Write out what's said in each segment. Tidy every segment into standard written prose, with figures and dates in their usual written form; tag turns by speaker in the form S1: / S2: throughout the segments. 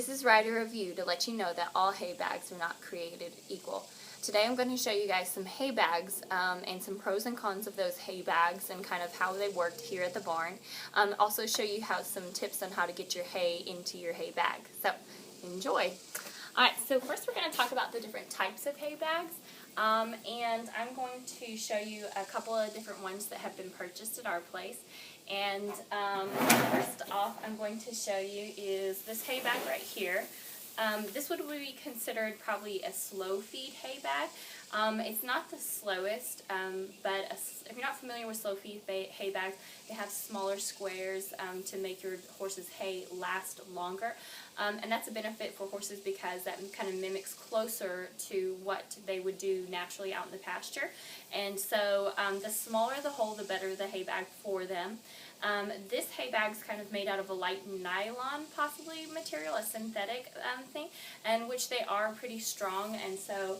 S1: This is Rider Review to let you know that all hay bags are not created equal. Today I'm going to show you guys some hay bags and some pros and cons of those hay bags and kind of how they worked here at the barn. Also show you some tips on how to get your hay into your hay bag. So enjoy. Alright, so first we're going to talk about the different types of hay bags. And I'm going to show you a couple of different ones that have been purchased at our place. And first off, I'm going to show you is this hay bag right here. This would be considered probably a slow feed hay bag. It's not the slowest, but if you're not familiar with slow feed hay bags, they have smaller squares to make your horse's hay last longer. And that's a benefit for horses because that kind of mimics closer to what they would do naturally out in the pasture. And so the smaller the hole, the better the hay bag for them. This hay bag's kind of made out of a light nylon, possibly material, a synthetic thing, and which they are pretty strong. And so,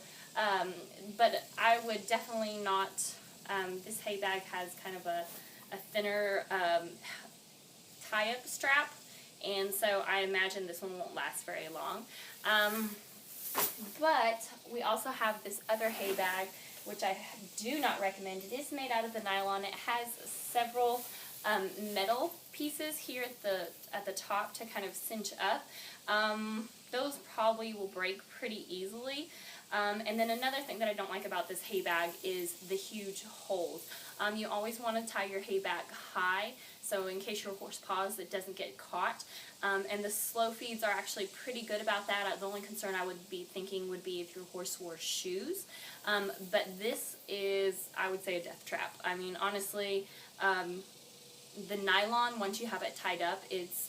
S1: but I would definitely not. This hay bag has kind of a thinner tie-up strap. And so I imagine this one won't last very long. But we also have this other hay bag, which I do not recommend. It is made out of the nylon. It has several metal pieces here at the top to kind of cinch up. Those probably will break pretty easily. And then another thing that I don't like about this hay bag is the huge holes. You always want to tie your hay bag high, so in case your horse paws, it doesn't get caught. And the slow feeds are actually pretty good about that. The only concern I would be thinking would be if your horse wore shoes. But this is, I would say, a death trap. I mean, honestly, the nylon, once you have it tied up, it's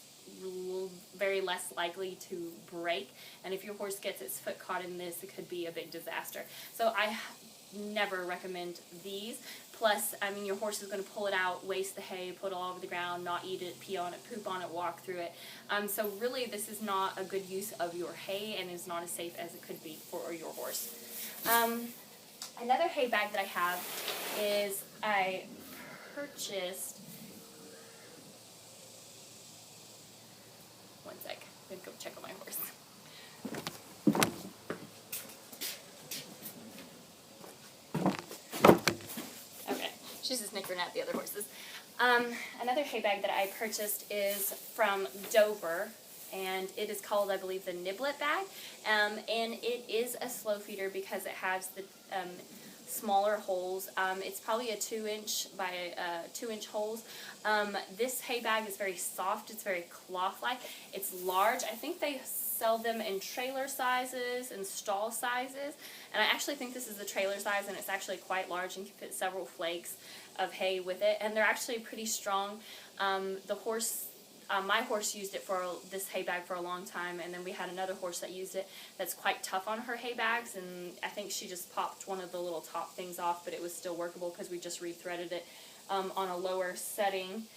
S1: very less likely to break, and if your horse gets its foot caught in this, it could be a big disaster. So I never recommend these. Plus, I mean, your horse is going to pull it out, waste the hay, put it all over the ground, not eat it, pee on it, poop on it, walk through it. So really, this is not a good use of your hay and is not as safe as it could be for your horse. Another hay bag that I have is I purchased. One sec. I'm going to go check on my horse. Okay. She's just snickering at the other horses. Another hay bag that I purchased is from Dover, and it is called, I believe, the Niblet bag. And it is a slow feeder because it has the smaller holes. It's probably a 2-inch by 2-inch holes. This hay bag is very soft. It's very cloth-like. It's large. I think they sell them in trailer sizes and stall sizes. And I actually think this is the trailer size, and it's actually quite large and can fit several flakes of hay with it. And they're actually pretty strong. My horse used it for this hay bag for a long time, and then we had another horse that used it that's quite tough on her hay bags, and I think she just popped one of the little top things off, but it was still workable because we just rethreaded it on a lower setting.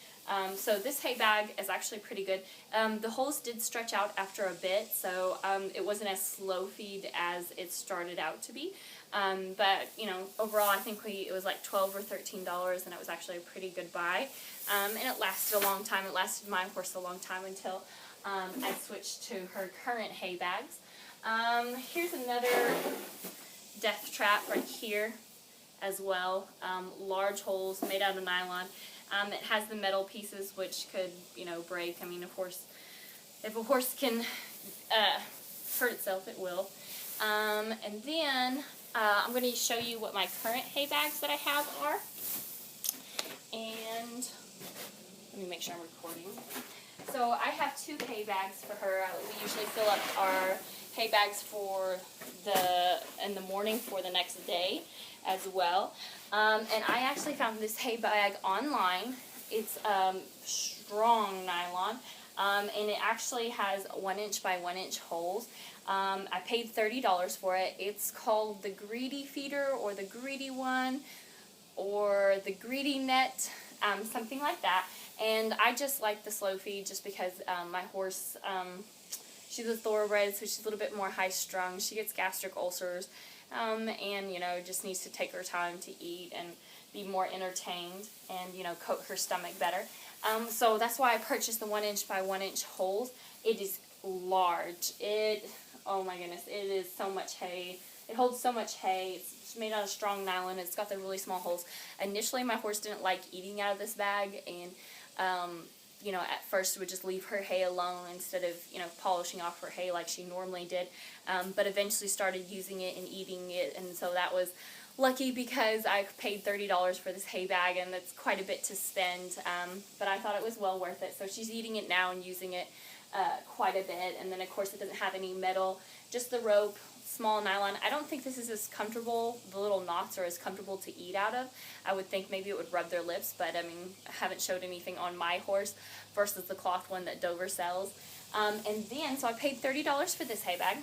S1: So this hay bag is actually pretty good. The holes did stretch out after a bit, so it wasn't as slow feed as it started out to be. But, you know, overall I think it was like $12 or $13, and it was actually a pretty good buy. And it lasted a long time. It lasted my horse a long time until I switched to her current hay bags. Here's another death trap right here as well. Large holes made out of nylon. It has the metal pieces which could, you know, break. I mean, if a horse can hurt itself, it will. And then I'm going to show you what my current hay bags that I have are. And let me make sure I'm recording. So I have 2 hay bags for her. We usually fill up our hay bags in the morning for the next day as well. And I actually found this hay bag online. It's strong nylon, and it actually has 1-inch by 1-inch holes. I paid $30 for it. It's called the Greedy Feeder, or the Greedy One, or the Greedy Net, something like that. And I just like the slow feed just because my horse, she's a thoroughbred, so she's a little bit more high-strung. She gets gastric ulcers, and, you know, just needs to take her time to eat and be more entertained and, you know, coat her stomach better. So that's why I purchased the 1-inch by 1-inch holes. It is large. Oh my goodness, it is so much hay. It holds so much hay. It's made out of strong nylon. It's got the really small holes. Initially, my horse didn't like eating out of this bag, and you know, at first would just leave her hay alone instead of, you know, polishing off her hay like she normally did. But eventually started using it and eating it, and so that was lucky because I paid $30 for this hay bag, and that's quite a bit to spend. But I thought it was well worth it. So she's eating it now and using it quite a bit. And then of course it doesn't have any metal, just the rope, small nylon. I don't think this is as comfortable, the little knots are as comfortable to eat out of. I would think maybe it would rub their lips, but I mean, I haven't showed anything on my horse versus the cloth one that Dover sells. And then, so I paid $30 for this hay bag.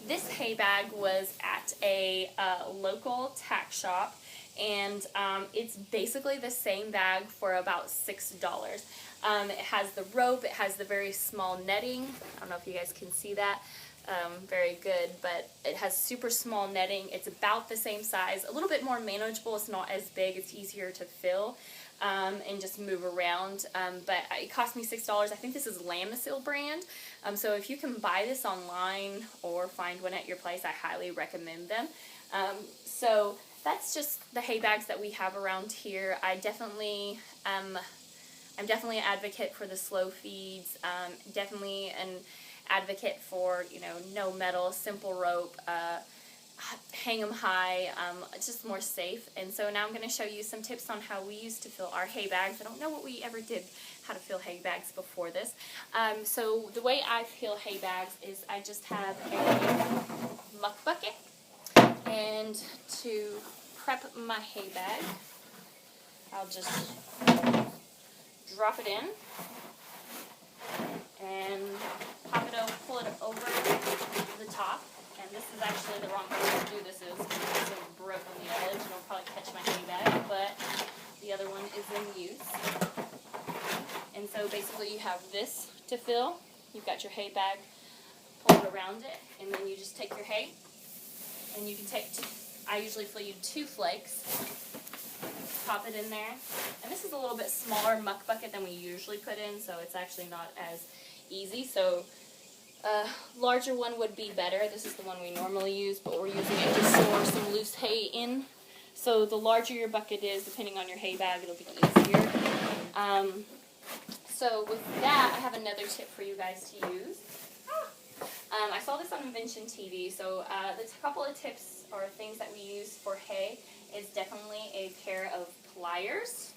S1: This hay bag was at a local tack shop, and it's basically the same bag for about $6. It has the rope, it has the very small netting. I don't know if you guys can see that. Very good, but it has super small netting. It's about the same size, a little bit more manageable. It's not as big, it's easier to fill and just move around. But it cost me $6. I think this is Lamisil brand. So if you can buy this online or find one at your place, I highly recommend them. So that's just the hay bags that we have around here. I'm definitely an advocate for the slow feeds. Definitely an advocate for, you know, no metal, simple rope, hang them high, it's just more safe. And so now I'm going to show you some tips on how we used to fill our hay bags. I don't know what we ever did, how to fill hay bags before this. So the way I fill hay bags is I just have a muck bucket, and to prep my hay bag, I'll just drop it in and pop it over, pull it over the top. And this is actually the wrong way to do this is because it's so broke on the edge. It'll probably catch my hay bag, but the other one is in use. And so basically you have this to fill. You've got your hay bag, pull it around it, and then you just take your hay, and you can take, I usually fill you 2 flakes, pop it in there. And this is a little bit smaller muck bucket than we usually put in, so it's actually not as easy. So larger one would be better. This is the one we normally use, but we're using it to store some loose hay in. So the larger your bucket is, depending on your hay bag, it'll be easier. So with that, I have another tip for you guys to use. I saw this on Invention TV, so the couple of tips or things that we use for hay is definitely a pair of pliers.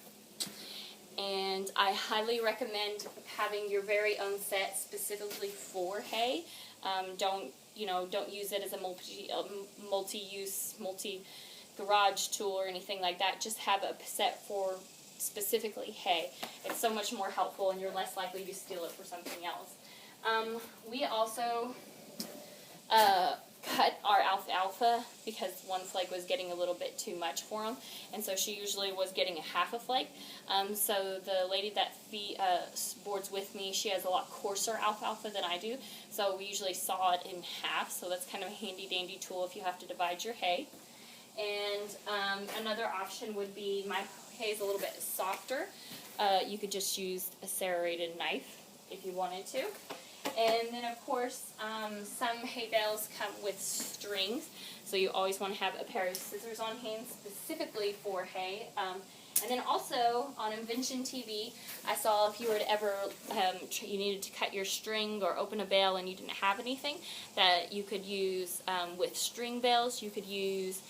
S1: And I highly recommend having your very own set specifically for hay. Don't use it as a multi-use, multi-garage tool or anything like that. Just have a set for specifically hay. It's so much more helpful, and you're less likely to steal it for something else. We also cut our alfalfa because one flake was getting a little bit too much for him, and so she usually was getting a half a flake. So the lady that boards with me, she has a lot coarser alfalfa than I do, so we usually saw it in half, so that's kind of a handy dandy tool if you have to divide your hay. And another option would be, my hay is a little bit softer. You could just use a serrated knife if you wanted to. And then, of course, some hay bales come with strings, so you always want to have a pair of scissors on hand specifically for hay. And then also, on Invention TV, I saw if you were to ever, you needed to cut your string or open a bale and you didn't have anything, that you could use, with string bales, you could use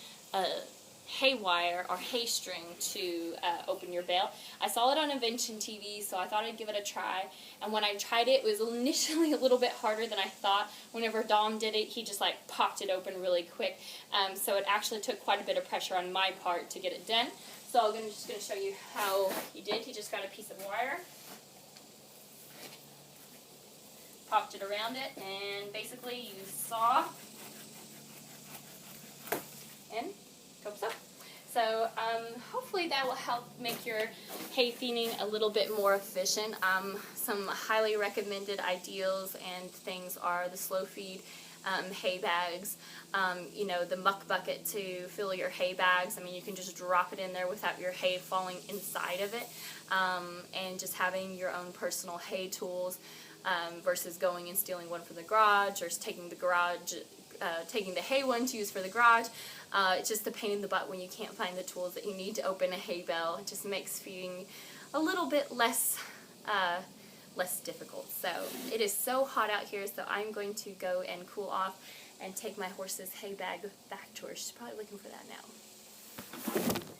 S1: hay wire or hay string to open your bale. I saw it on Invention TV, so I thought I'd give it a try. And when I tried it, it was initially a little bit harder than I thought. Whenever Dom did it, he just like popped it open really quick. So it actually took quite a bit of pressure on my part to get it done. So I'm just going to show you how he did. He just got a piece of wire, popped it around it, and basically you saw and hope so. So hopefully that will help make your hay feeding a little bit more efficient. Some highly recommended ideals and things are the slow feed hay bags, the muck bucket to fill your hay bags. I mean, you can just drop it in there without your hay falling inside of it, and just having your own personal hay tools. versus going and stealing one from the garage or taking the hay one to use for the garage. It's just a pain in the butt when you can't find the tools that you need to open a hay bale. It just makes feeding a little bit less difficult. So it is so hot out here, so I'm going to go and cool off and take my horse's hay bag back to her. She's probably looking for that now.